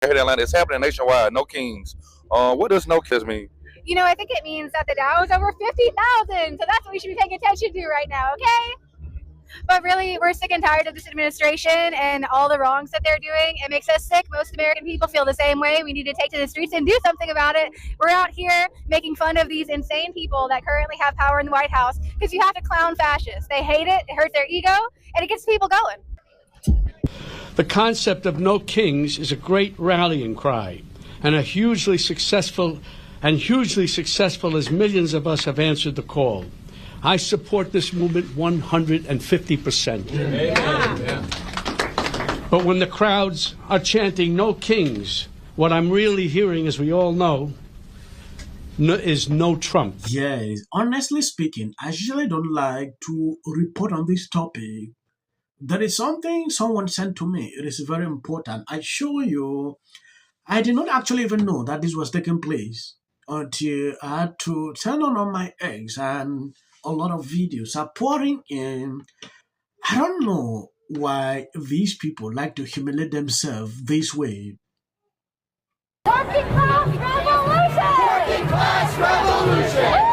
Here in Atlanta, it's happening nationwide. No kings. What does no kings mean? You know, I think it means that the Dow is over 50,000. So that's what we should be paying attention to right now, okay? But really, we're sick and tired of this administration and all the wrongs that they're doing. It makes us sick. Most American people feel the same way. We need to take to the streets and do something about it. We're out here making fun of these insane people that currently have power in the White House because you have to clown fascists. They hate it. It hurts their ego, and it gets people going. The concept of no kings is a great rallying cry, and hugely successful as millions of us have answered the call. I support this movement 150%. Yeah. But when the crowds are chanting no kings, what I'm really hearing, as we all know, is no Trump. Yes, honestly speaking, I usually don't like to report on this topic. There is something someone sent to me. It is very important. I show you, I did not actually even know that this was taking place until I had to turn on all my eggs, and a lot of videos are pouring in. I don't know why these people like to humiliate themselves this way. Working class revolution! Working class revolution!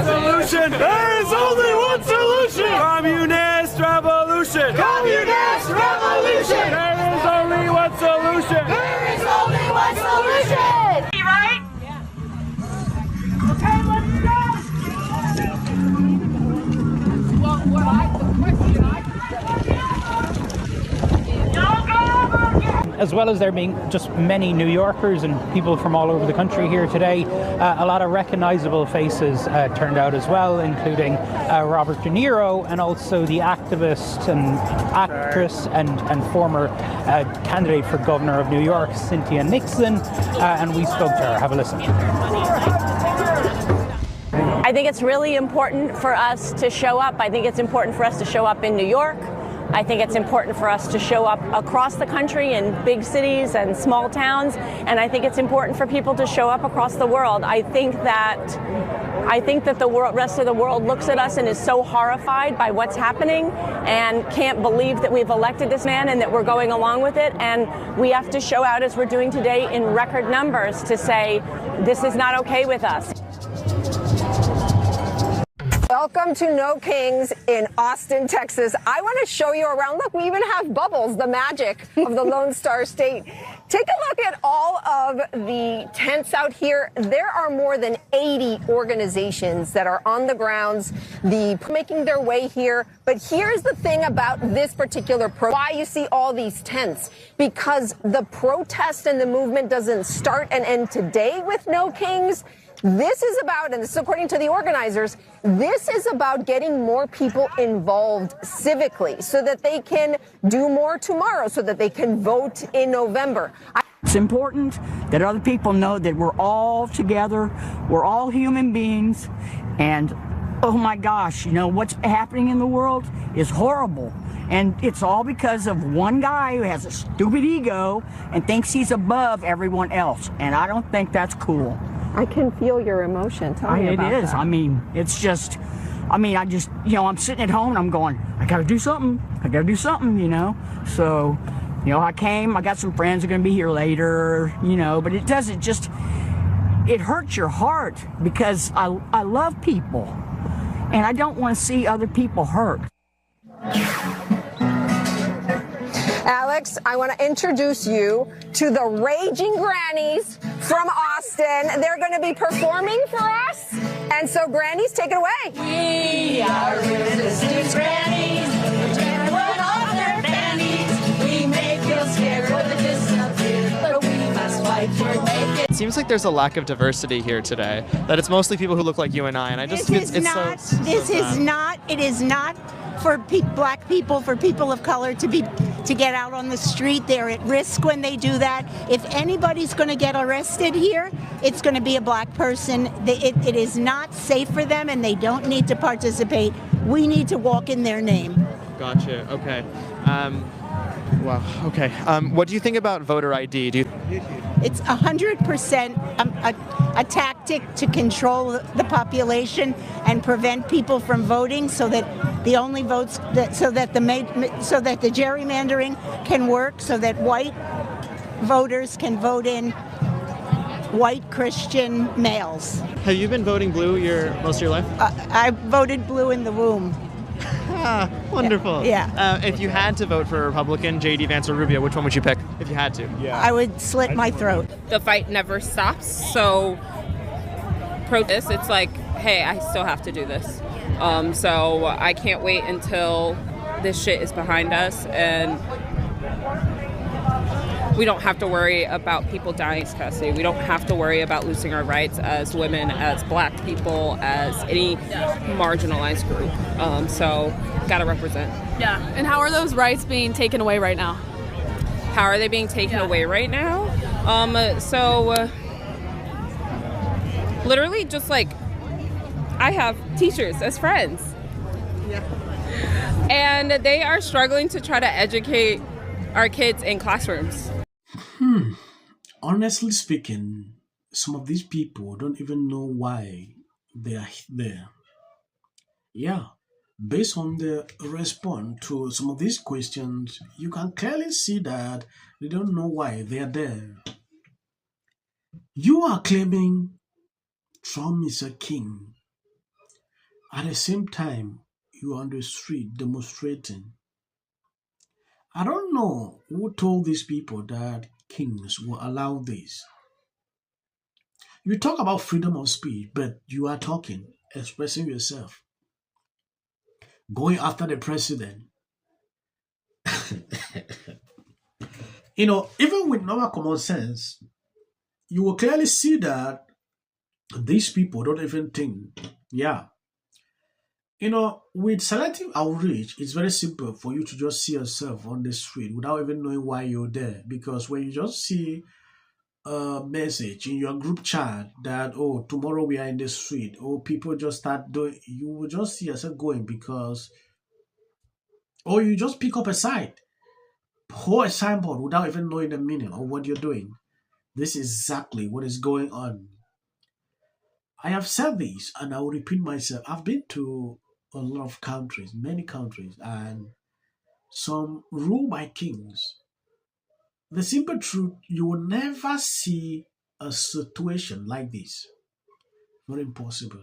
Solution! There is only one solution! Communist revolution! Communist revolution! There is only one solution! There is only one solution! You right? Yeah. Okay, let's go! As well as there being just many New Yorkers and people from all over the country here today, a lot of recognizable faces turned out as well, including Robert De Niro and also the activist and actress and former candidate for governor of New York, Cynthia Nixon, and we spoke to her. Have a listen. I think it's really important for us to show up. I think it's important for us to show up in New York. I think it's important for us to show up across the country in big cities and small towns, and I think it's important for people to show up across the world. I think that the rest of the world looks at us and is so horrified by what's happening and can't believe that we've elected this man and that we're going along with it. And we have to show out, as we're doing today, in record numbers to say this is not okay with us. Welcome to No Kings in Austin, Texas. I want to show you around. Look, we even have Bubbles, the magic of the Lone Star State. Take a look at all of the tents out here. There are more than 80 organizations that are on the grounds, making their way here. But here's the thing about this particular why you see all these tents. Because the protest and the movement doesn't start and end today with No Kings. This is about, and this is according to the organizers, this is about getting more people involved civically so that they can do more tomorrow, so that they can vote in November. It's important that other people know that we're all together, we're all human beings, and oh my gosh, you know, what's happening in the world is horrible. And it's all because of one guy who has a stupid ego and thinks he's above everyone else. And I don't think that's cool. I can feel your emotion. Tell me about it is. that. I mean, it's just, you know, I'm sitting at home and I'm going, I got to do something. I got to do something, you know. So, you know, I came, I got some friends who are going to be here later, you know, but it doesn't just, it hurts your heart because I love people and I don't want to see other people hurt. Alex, I want to introduce you to the Raging Grannies from Austin. They're going to be performing for us. And so, Grannies, take it away. We are resistance grannies. We're off their panties. We may feel scared or disappear, but we must fight for making. It seems like there's a lack of diversity here today. That it's mostly people who look like you and I. And I just think it's it is not for black people, for people of color to get out on the street. They're at risk when they do that. If anybody's going to get arrested here, it's going to be a black person. It is not safe for them, and they don't need to participate. We need to walk in their name. Gotcha. Okay. Wow. Okay. What do you think about voter ID? It's 100% a tactic to control the population and prevent people from voting, so that the only votes so that the gerrymandering can work, so that white voters can vote in white Christian males. Have you been voting blue most of your life? I voted blue in the womb. Ah, wonderful. Yeah. If you had to vote for a Republican, J.D. Vance or Rubio, which one would you pick if you had to? I would slit my throat. The fight never stops, so protest, it's like, hey, I still have to do this. So I can't wait until this shit is behind us and we don't have to worry about people dying in custody. We don't have to worry about losing our rights as women, as black people, as any marginalized group. So, gotta represent. Yeah. And how are those rights being taken away right now? How are they being taken away right now? Literally just like, I have teachers as friends. Yeah. And they are struggling to try to educate our kids in classrooms. Honestly speaking, some of these people don't even know why they are there. Yeah, based on the response to some of these questions, you can clearly see that they don't know why they are there. You are claiming Trump is a king. At the same time, you are on the street demonstrating. I don't know who told these people that kings will allow this. You talk about freedom of speech, but you are talking, expressing yourself, going after the president. Even with normal common sense, you will clearly see that these people don't even think. Yeah. With selective outreach, it's very simple for you to just see yourself on the street without even knowing why you're there. Because when you just see a message in your group chat that, oh, tomorrow we are in the street, or people just start doing, you will just see yourself going because, or you just pick up a site, hold a signboard without even knowing the meaning of what you're doing. This is exactly what is going on. I have said this and I will repeat myself. I've been to a lot of countries, many countries, and some ruled by kings. The simple truth, you will never see a situation like this. Not impossible.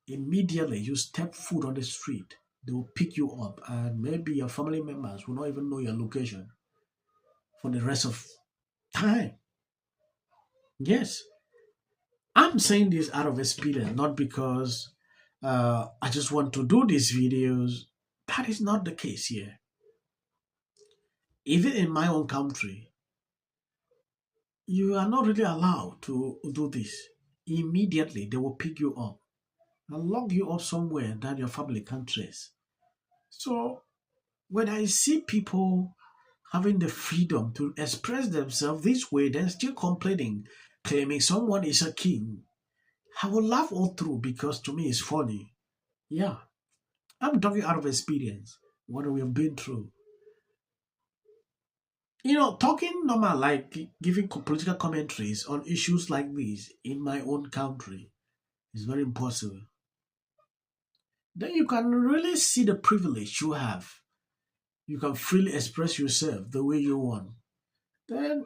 Immediately you step foot on the street, they will pick you up, and maybe your family members will not even know your location for the rest of time. Yes. I'm saying this out of experience, not because I just want to do these videos. That is not the case here. Even in my own country, you are not really allowed to do this. Immediately, they will pick you up and lock you up somewhere that your family can't trace. So, when I see people having the freedom to express themselves this way, then still complaining, claiming someone is a king, I will laugh all through because to me it's funny. Yeah, I'm talking out of experience, what we have been through. Talking normal, like giving political commentaries on issues like this in my own country is very impossible. Then you can really see the privilege you have. You can freely express yourself the way you want. Then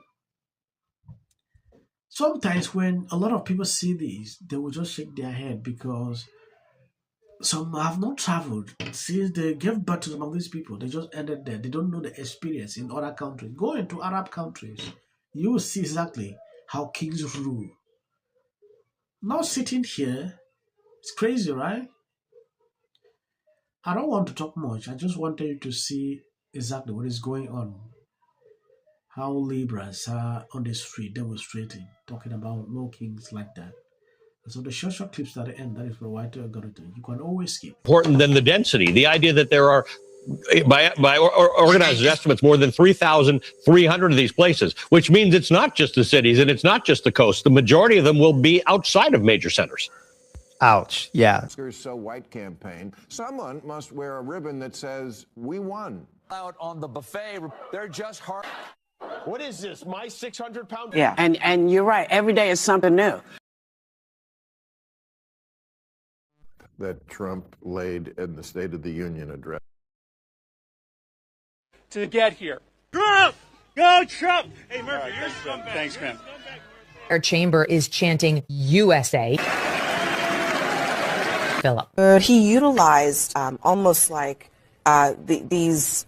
sometimes when a lot of people see this, they will just shake their head because some have not traveled since they gave birth to some of these people. They just ended there. They don't know the experience in other countries. Go into Arab countries, you will see exactly how kings rule. Now sitting here, it's crazy, right? I don't want to talk much. I just wanted you to see exactly what is going on. How liberals are on the street demonstrating, talking about no kings like that. So the short clips at the end, that is for white algorithm. You can always skip. Important than the density. The idea that there are, by organizers' estimates, more than 3,300 of these places, which means it's not just the cities and it's not just the coast. The majority of them will be outside of major centers. Ouch. Yeah. So White campaign. Someone must wear a ribbon that says, "We won." Out on the buffet, they're just hard. What is this, my 600-pound? Yeah, and you're right. Every day is something new. That Trump laid in the State of the Union address. To get here. Trump! Go Trump! Hey, Murphy, you're scumbag. Thanks, man. Our chamber is chanting USA. Philip. He utilized almost like these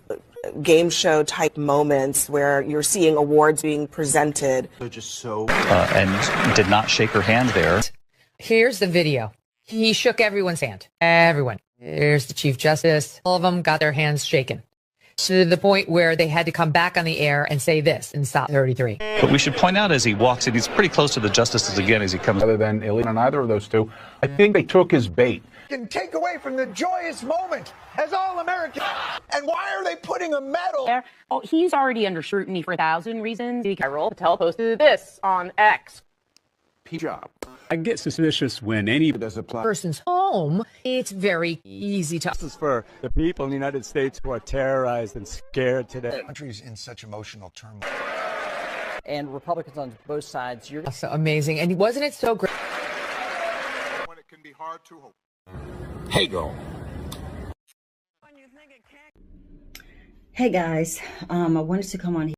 game show type moments where you're seeing awards being presented. They're just so and did not shake her hand there. Here's the video. He shook everyone's hand. Everyone. Here's the Chief Justice. All of them got their hands shaken. To the point where they had to come back on the air and say this in stop 33. But we should point out as he walks in, he's pretty close to the justices again as he comes. Other than illegal on either of those two, I think they took his bait. Can take away from the joyous moment as all Americans. And why are they putting a medal? Oh, he's already under scrutiny for 1,000 reasons. Carol Patel posted this on X. Job. I get suspicious when any person's home. It's very easy to. This is for the people in the United States who are terrorized and scared today. The country's in such emotional turmoil. And Republicans on both sides. You're so amazing. And wasn't it so great? When it can be hard to hope. Hey, girl. Hey guys, I wanted to come on here.